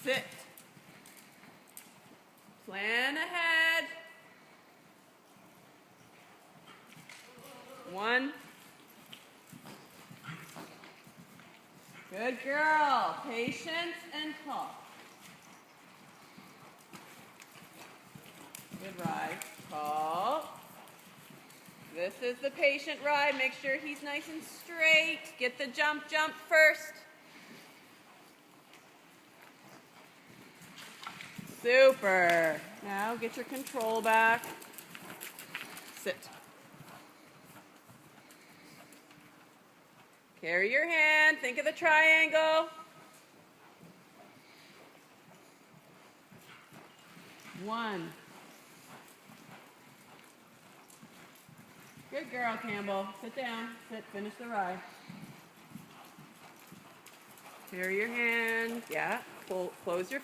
Sit. Plan ahead. 1. Good girl. Patience and talk. Good ride. Call. This is the patient ride. Make sure he's nice and straight. Get the jump first. Super. Now get your control back. Sit. Carry your hand. Think of the triangle. 1. Good girl, Campbell. Sit down. Sit. Finish the ride. Carry your hand. Yeah. Close your